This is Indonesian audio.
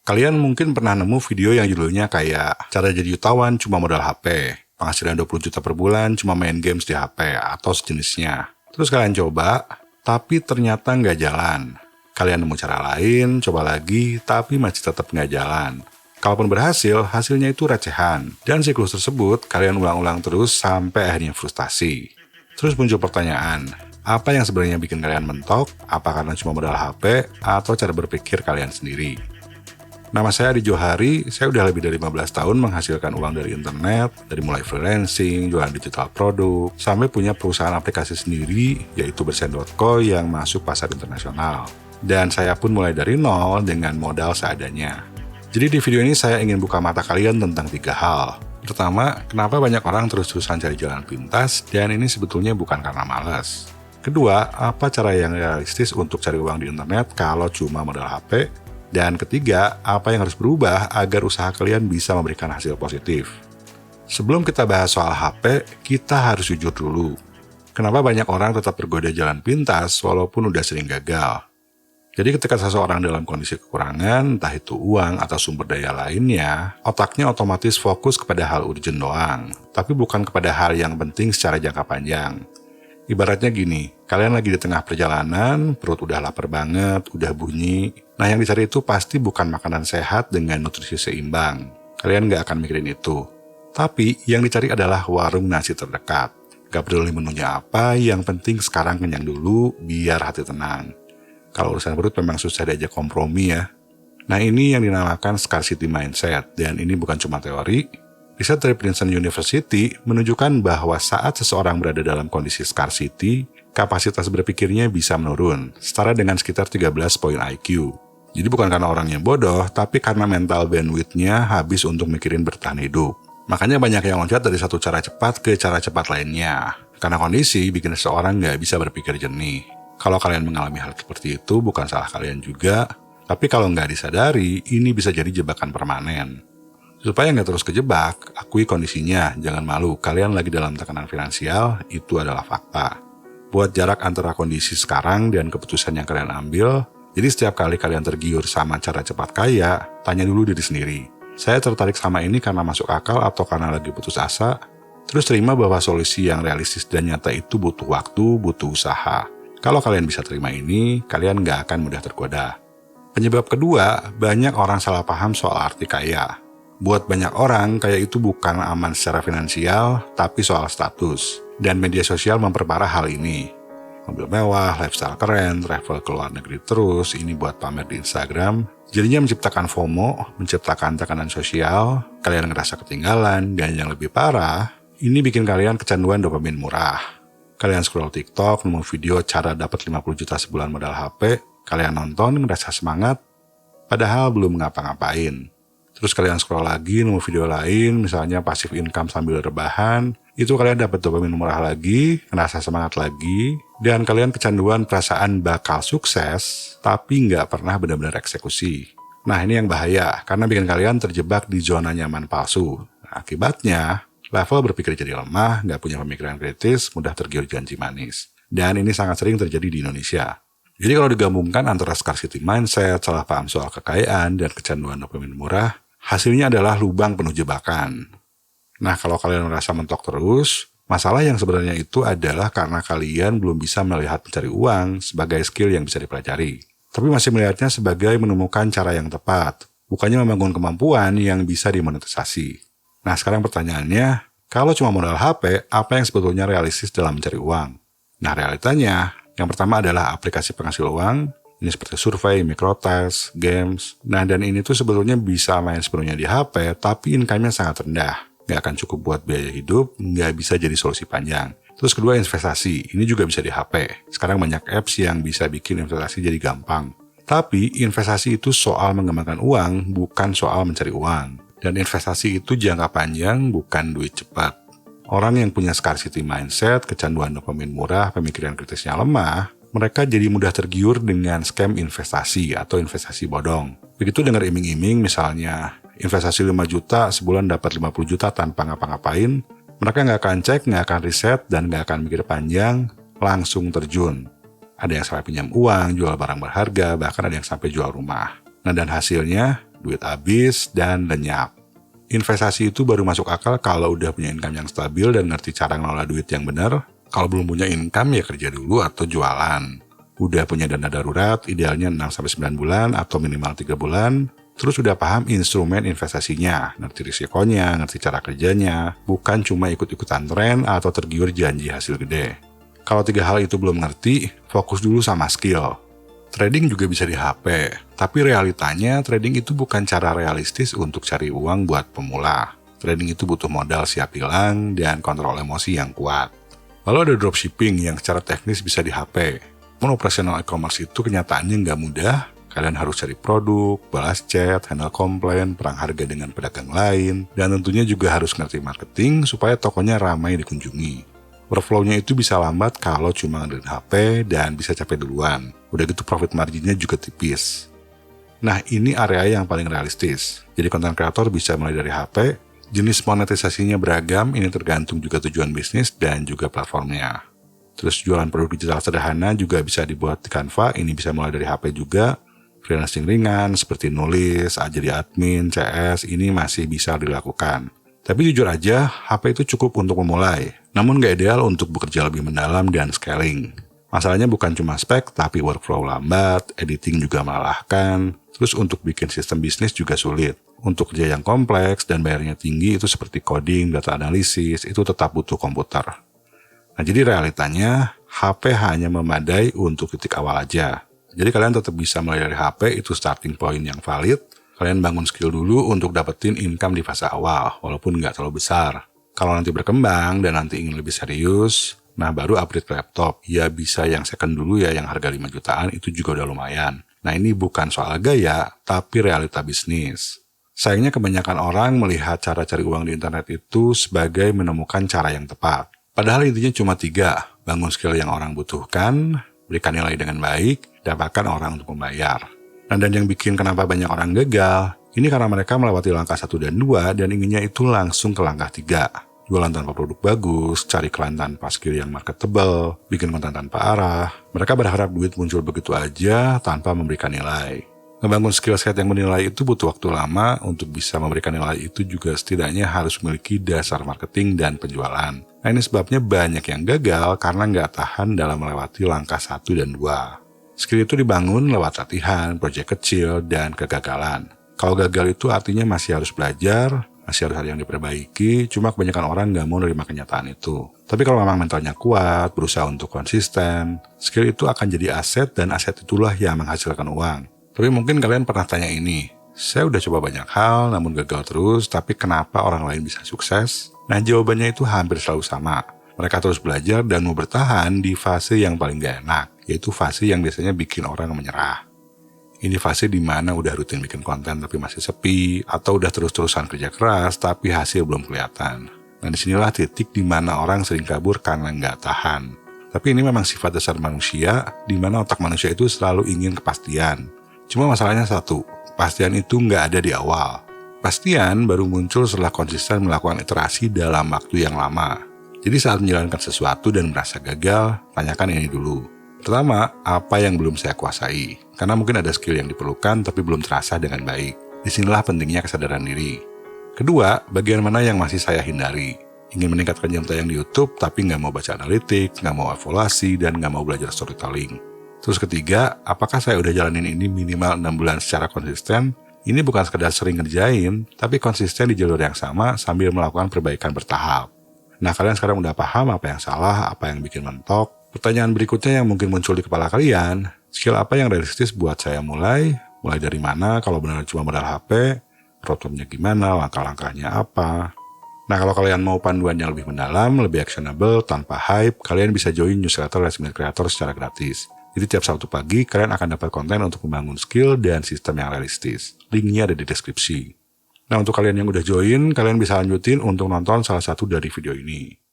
Kalian mungkin pernah nemu video yang judulnya kayak cara jadi jutawan cuma modal HP, penghasilan 20 juta per bulan cuma main games di HP, atau sejenisnya. Terus kalian coba, tapi ternyata nggak jalan. Kalian nemu cara lain, coba lagi, tapi masih tetap nggak jalan. Kalaupun berhasil, hasilnya itu recehan. Dan siklus tersebut kalian ulang-ulang terus sampai akhirnya frustasi. Terus muncul pertanyaan, apa yang sebenarnya bikin kalian mentok? Apa karena cuma modal HP, atau cara berpikir kalian sendiri? Nama saya Adi Johari, saya udah lebih dari 15 tahun menghasilkan uang dari internet, dari mulai freelancing, jualan digital produk, sampai punya perusahaan aplikasi sendiri, yaitu Bersen.co yang masuk pasar internasional. Dan saya pun mulai dari nol dengan modal seadanya. Jadi di video ini saya ingin buka mata kalian tentang 3 hal. Pertama, kenapa banyak orang terus-terusan cari jalan pintas, dan ini sebetulnya bukan karena malas. Kedua, apa cara yang realistis untuk cari uang di internet kalau cuma modal HP? Dan ketiga, apa yang harus berubah agar usaha kalian bisa memberikan hasil positif? Sebelum kita bahas soal HP, kita harus jujur dulu. Kenapa banyak orang tetap tergoda jalan pintas walaupun udah sering gagal? Jadi ketika seseorang dalam kondisi kekurangan, entah itu uang atau sumber daya lainnya, otaknya otomatis fokus kepada hal urgent doang, tapi bukan kepada hal yang penting secara jangka panjang. Ibaratnya gini, kalian lagi di tengah perjalanan, perut udah lapar banget, udah bunyi. Nah yang dicari itu pasti bukan makanan sehat dengan nutrisi seimbang. Kalian nggak akan mikirin itu. Tapi yang dicari adalah warung nasi terdekat. Gak peduli menunya apa, yang penting sekarang kenyang dulu, biar hati tenang. Kalau urusan perut memang susah diajak kompromi ya. Nah ini yang dinamakan scarcity mindset, dan ini bukan cuma teori. Riset dari Princeton University menunjukkan bahwa saat seseorang berada dalam kondisi scarcity, kapasitas berpikirnya bisa menurun, setara dengan sekitar 13 poin IQ. Jadi bukan karena orangnya bodoh, tapi karena mental bandwidth-nya habis untuk mikirin bertahan hidup. Makanya banyak yang loncat dari satu cara cepat ke cara cepat lainnya. Karena kondisi bikin seseorang nggak bisa berpikir jernih. Kalau kalian mengalami hal seperti itu, bukan salah kalian juga. Tapi kalau nggak disadari, ini bisa jadi jebakan permanen. Supaya nggak terus kejebak, akui kondisinya, jangan malu, kalian lagi dalam tekanan finansial, itu adalah fakta. Buat jarak antara kondisi sekarang dan keputusan yang kalian ambil, jadi setiap kali kalian tergiur sama cara cepat kaya, tanya dulu diri sendiri. Saya tertarik sama ini karena masuk akal atau karena lagi putus asa? Terus terima bahwa solusi yang realistis dan nyata itu butuh waktu, butuh usaha. Kalau kalian bisa terima ini, kalian nggak akan mudah tergoda. Penyebab kedua, banyak orang salah paham soal arti kaya. Buat banyak orang, kaya itu bukan aman secara finansial, tapi soal status. Dan media sosial memperparah hal ini. Mobil mewah, lifestyle keren, travel ke luar negeri terus, ini buat pamer di Instagram. Jadinya menciptakan FOMO, menciptakan tekanan sosial, kalian ngerasa ketinggalan, dan yang lebih parah, ini bikin kalian kecanduan dopamin murah. Kalian scroll TikTok, nemu video cara dapat 50 juta sebulan modal HP, kalian nonton, ngerasa semangat, padahal belum ngapa-ngapain. Terus kalian scroll lagi, nemu video lain, misalnya passive income sambil rebahan, itu kalian dapat dopamin murah lagi, ngerasa semangat lagi, dan kalian kecanduan perasaan bakal sukses, tapi nggak pernah benar-benar eksekusi. Nah ini yang bahaya, karena bikin kalian terjebak di zona nyaman palsu. Nah, akibatnya, level berpikir jadi lemah, nggak punya pemikiran kritis, mudah tergiur janji manis. Dan ini sangat sering terjadi di Indonesia. Jadi kalau digabungkan antara scarcity mindset, salah paham soal kekayaan, dan kecanduan dopamin murah, hasilnya adalah lubang penuh jebakan. Nah, kalau kalian merasa mentok terus, masalah yang sebenarnya itu adalah karena kalian belum bisa melihat mencari uang sebagai skill yang bisa dipelajari. Tapi masih melihatnya sebagai menemukan cara yang tepat, bukannya membangun kemampuan yang bisa dimonetisasi. Nah, sekarang pertanyaannya, kalau cuma modal HP, apa yang sebetulnya realistis dalam mencari uang? Nah, realitanya, yang pertama adalah aplikasi penghasil uang. Ini seperti survei, mikrotest, games. Nah, dan ini tuh sebetulnya bisa main sepenuhnya di HP, tapi income-nya sangat rendah. Nggak akan cukup buat biaya hidup, nggak bisa jadi solusi panjang. Terus kedua, investasi. Ini juga bisa di HP. Sekarang banyak apps yang bisa bikin investasi jadi gampang. Tapi, investasi itu soal mengembangkan uang, bukan soal mencari uang. Dan investasi itu jangka panjang, bukan duit cepat. Orang yang punya scarcity mindset, kecanduan dopamin murah, pemikiran kritisnya lemah, mereka jadi mudah tergiur dengan scam investasi atau investasi bodong. Begitu dengar iming-iming misalnya, investasi 5 juta sebulan dapat 50 juta tanpa ngapa-ngapain, mereka nggak akan cek, nggak akan riset, dan nggak akan mikir panjang, langsung terjun. Ada yang sampai pinjam uang, jual barang berharga, bahkan ada yang sampai jual rumah. Nah dan hasilnya, duit habis, dan lenyap. Investasi itu baru masuk akal kalau udah punya income yang stabil dan ngerti cara ngelola duit yang benar. Kalau belum punya income ya kerja dulu atau jualan. Udah punya dana darurat, idealnya 6-9 bulan atau minimal 3 bulan. Terus udah paham instrumen investasinya, ngerti risikonya, ngerti cara kerjanya, bukan cuma ikut-ikutan tren atau tergiur janji hasil gede. Kalau 3 hal itu belum ngerti, fokus dulu sama skill. Trading juga bisa di HP, tapi realitanya trading itu bukan cara realistis untuk cari uang buat pemula. Trading itu butuh modal siap hilang dan kontrol emosi yang kuat. Lalu ada dropshipping yang secara teknis bisa di HP. Operasional e-commerce itu kenyataannya nggak mudah. Kalian harus cari produk, balas chat, handle komplain, perang harga dengan pedagang lain, dan tentunya juga harus ngerti marketing supaya tokonya ramai dikunjungi. Workflow-nya itu bisa lambat kalau cuma ngandelin HP dan bisa capek duluan. Udah gitu profit marginnya juga tipis. Nah, ini area yang paling realistis. Jadi konten kreator bisa mulai dari HP, jenis monetisasinya beragam, ini tergantung juga tujuan bisnis dan juga platformnya. Terus jualan produk digital sederhana juga bisa dibuat di Canva, ini bisa mulai dari HP juga. Freelancing ringan seperti nulis, jadi admin, CS, ini masih bisa dilakukan. Tapi jujur aja, HP itu cukup untuk memulai. Namun gak ideal untuk bekerja lebih mendalam dan scaling. Masalahnya bukan cuma spek, tapi workflow lambat, editing juga melelahkan. Terus untuk bikin sistem bisnis juga sulit. Untuk kerja yang kompleks dan bayarnya tinggi itu seperti coding, data analisis, itu tetap butuh komputer. Nah jadi realitanya, HP hanya memadai untuk titik awal aja. Jadi kalian tetap bisa mulai dari HP, itu starting point yang valid. Kalian bangun skill dulu untuk dapetin income di fase awal, walaupun nggak terlalu besar. Kalau nanti berkembang dan nanti ingin lebih serius, nah baru upgrade ke laptop. Ya bisa yang second dulu ya, yang harga 5 jutaan itu juga udah lumayan. Nah ini bukan soal gaya, tapi realita bisnis. Sayangnya kebanyakan orang melihat cara cari uang di internet itu sebagai menemukan cara yang tepat. Padahal intinya cuma 3, bangun skill yang orang butuhkan, berikan nilai dengan baik, dapatkan orang untuk membayar. Nah, dan yang bikin kenapa banyak orang gagal, ini karena mereka melewati langkah 1 dan 2 dan inginnya itu langsung ke langkah 3. Jualan tanpa produk bagus, cari klien tanpa skill yang marketable, bikin konten tanpa arah. Mereka berharap duit muncul begitu aja tanpa memberikan nilai. Ngebangun skill set yang bernilai itu butuh waktu lama, untuk bisa memberikan nilai itu juga setidaknya harus memiliki dasar marketing dan penjualan. Nah ini sebabnya banyak yang gagal karena nggak tahan dalam melewati langkah 1 dan 2. Skill itu dibangun lewat latihan, proyek kecil, dan kegagalan. Kalau gagal itu artinya masih harus belajar, masih harus ada yang diperbaiki, cuma kebanyakan orang nggak mau menerima kenyataan itu. Tapi kalau memang mentalnya kuat, berusaha untuk konsisten, skill itu akan jadi aset dan aset itulah yang menghasilkan uang. Tapi mungkin kalian pernah tanya ini, saya udah coba banyak hal namun gagal terus, tapi kenapa orang lain bisa sukses? Nah jawabannya itu hampir selalu sama. Mereka terus belajar dan mau bertahan di fase yang paling gak enak, yaitu fase yang biasanya bikin orang menyerah. Ini fase dimana udah rutin bikin konten tapi masih sepi, atau udah terus-terusan kerja keras tapi hasil belum kelihatan. Nah disinilah titik dimana orang sering kabur karena nggak tahan. Tapi ini memang sifat dasar manusia, dimana otak manusia itu selalu ingin kepastian. Cuma masalahnya satu, kepastian itu nggak ada di awal. Kepastian baru muncul setelah konsisten melakukan iterasi dalam waktu yang lama. Jadi saat menjalankan sesuatu dan merasa gagal, tanyakan ini dulu. Pertama, apa yang belum saya kuasai? Karena mungkin ada skill yang diperlukan tapi belum terasa dengan baik. Disinilah pentingnya kesadaran diri. Kedua, bagian mana yang masih saya hindari? Ingin meningkatkan jam tayang di YouTube tapi nggak mau baca analitik, nggak mau evaluasi, dan nggak mau belajar storytelling. Terus ketiga, apakah saya udah jalanin ini minimal 6 bulan secara konsisten? Ini bukan sekedar sering ngerjain, tapi konsisten di jalur yang sama sambil melakukan perbaikan bertahap. Nah kalian sekarang udah paham apa yang salah, apa yang bikin mentok. Pertanyaan berikutnya yang mungkin muncul di kepala kalian, skill apa yang realistis buat saya mulai? Mulai dari mana kalau benar cuma modal HP? Roadmapnya gimana? Langkah-langkahnya apa? Nah kalau kalian mau panduan yang lebih mendalam, lebih actionable, tanpa hype, kalian bisa join newsletter Last Minute Creator secara gratis. Jadi tiap Sabtu pagi kalian akan dapat konten untuk membangun skill dan sistem yang realistis. Linknya ada di deskripsi. Nah untuk kalian yang udah join, kalian bisa lanjutin untuk nonton salah satu dari video ini.